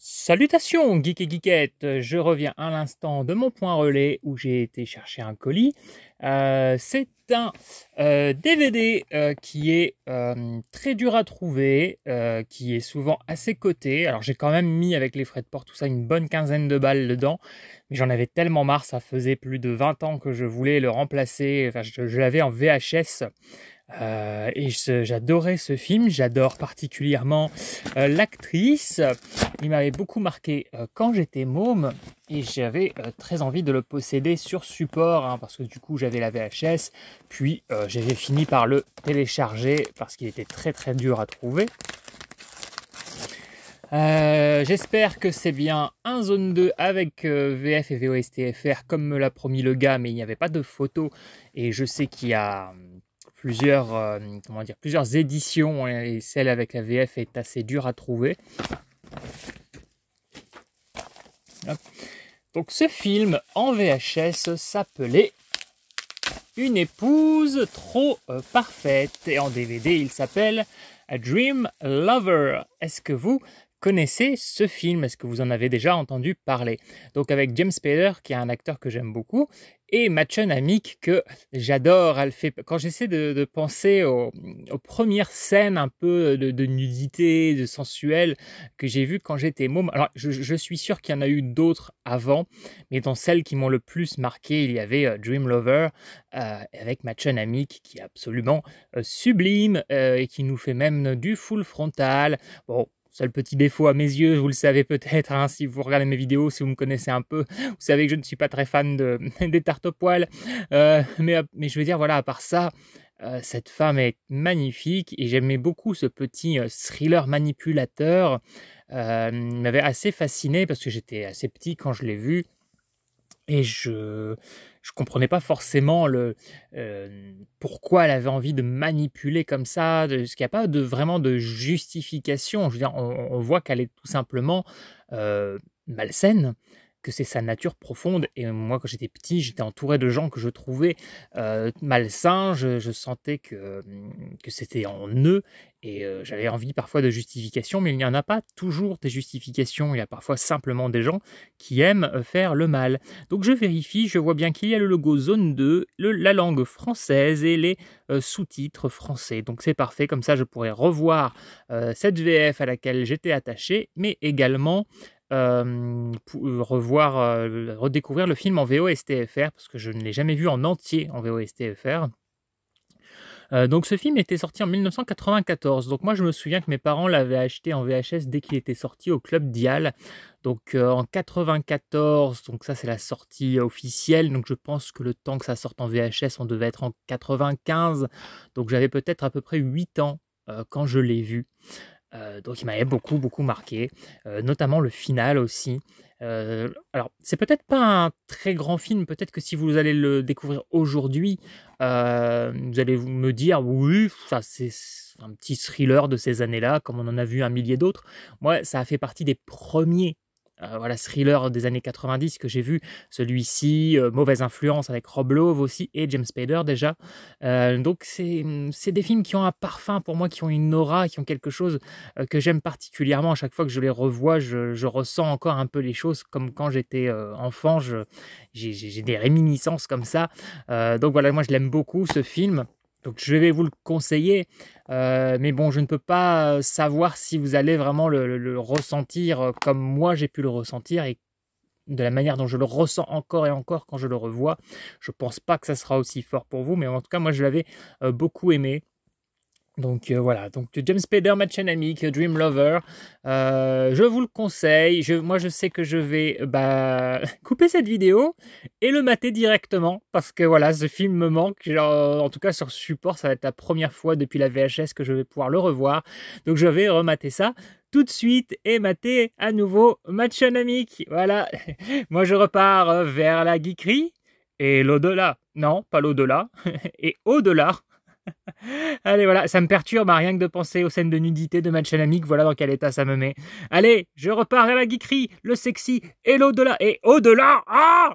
Salutations geeks et geekettes, je reviens à l'instant de mon point relais où j'ai été chercher un colis. C'est un DVD qui est très dur à trouver, qui est souvent assez coté. Alors j'ai quand même mis avec les frais de port tout ça une bonne quinzaine de balles dedans, mais j'en avais tellement marre, ça faisait plus de 20 ans que je voulais le remplacer, enfin je l'avais en VHS. J'adorais ce film, j'adore particulièrement l'actrice. Il m'avait beaucoup marqué quand j'étais môme et j'avais très envie de le posséder sur support parce que du coup j'avais la VHS, puis j'avais fini par le télécharger parce qu'il était très très dur à trouver. J'espère que c'est bien un zone 2 avec VF et VOSTFR comme me l'a promis le gars, mais il n'y avait pas de photo et je sais qu'il y a plusieurs éditions et celle avec la VF est assez dure à trouver. Hop. Donc ce film en VHS s'appelait Une épouse trop parfaite et en DVD il s'appelle A Dream Lover. Est-ce que vous connaissez ce film? Est-ce que vous en avez déjà entendu parler? Donc avec James Spader qui est un acteur que j'aime beaucoup et Mädchen Amick que j'adore. Elle fait, quand j'essaie de penser aux premières scènes un peu de nudité, de sensuel que j'ai vues quand j'étais môme. Alors je suis sûr qu'il y en a eu d'autres avant, mais dans celles qui m'ont le plus marqué, il y avait Dream Lover avec Mädchen Amick qui est absolument sublime et qui nous fait même du full frontal. Bon, seul petit défaut à mes yeux, vous le savez peut-être, si vous regardez mes vidéos, si vous me connaissez un peu, vous savez que je ne suis pas très fan des tartes au poil. Mais je veux dire, voilà, à part ça, cette femme est magnifique et j'aimais beaucoup ce petit thriller manipulateur. Il m'avait assez fasciné parce que j'étais assez petit quand je l'ai vu. Et je comprenais pas forcément pourquoi elle avait envie de manipuler comme ça, parce qu'il n'y a pas vraiment de justification. Je veux dire, on voit qu'elle est tout simplement malsaine, que c'est sa nature profonde. Et moi, quand j'étais petit, j'étais entouré de gens que je trouvais malsains. Je sentais que c'était en eux. Et j'avais envie parfois de justification, mais il n'y en a pas toujours des justifications. Il y a parfois simplement des gens qui aiment faire le mal. Donc je vérifie, je vois bien qu'il y a le logo Zone 2, la langue française et les sous-titres français. Donc c'est parfait, comme ça je pourrais revoir cette VF à laquelle j'étais attaché, mais également redécouvrir le film en VOSTFR, parce que je ne l'ai jamais vu en entier en VOSTFR. Donc ce film était sorti en 1994. Donc moi je me souviens que mes parents l'avaient acheté en VHS dès qu'il était sorti au Club Dial. Donc en 94, donc ça c'est la sortie officielle. Donc je pense que le temps que ça sorte en VHS, on devait être en 95. Donc j'avais peut-être à peu près 8 ans quand je l'ai vu. Donc il m'avait beaucoup marqué, notamment le final aussi. Alors c'est peut-être pas un très grand film, peut-être que si vous allez le découvrir aujourd'hui, vous allez me dire oui, ça c'est un petit thriller de ces années-là, comme on en a vu un millier d'autres. Moi, ça a fait partie des premiers thriller des années 90 que j'ai vu, celui-ci, Mauvaise Influence avec Rob Lowe aussi et James Spader déjà. Donc c'est des films qui ont un parfum pour moi, qui ont une aura, qui ont quelque chose que j'aime particulièrement. À chaque fois que je les revois, je ressens encore un peu les choses comme quand j'étais enfant. J'ai des réminiscences comme ça. Donc voilà, moi je l'aime beaucoup ce film. Donc je vais vous le conseiller, mais bon, je ne peux pas savoir si vous allez vraiment le ressentir comme moi j'ai pu le ressentir et de la manière dont je le ressens encore et encore quand je le revois. Je pense pas que ça sera aussi fort pour vous, mais en tout cas moi je l'avais beaucoup aimé. Donc voilà, donc James Spader, Mädchen Amick, Dream Lover, je vous le conseille. Moi je sais que je vais couper cette vidéo et le mater directement parce que voilà, ce film me manque. En tout cas sur support, ça va être la première fois depuis la VHS que je vais pouvoir le revoir. Donc je vais remater ça tout de suite et mater à nouveau Mädchen Amick. Voilà, moi je repars vers la geekerie et l'au-delà. Non, pas l'au-delà, et au-delà. Allez, voilà, ça me perturbe rien que de penser aux scènes de nudité de Mädchen Amick, voilà dans quel état ça me met. Allez, je repars à la geekerie, le sexy et l'au-delà. Et au-delà, ah!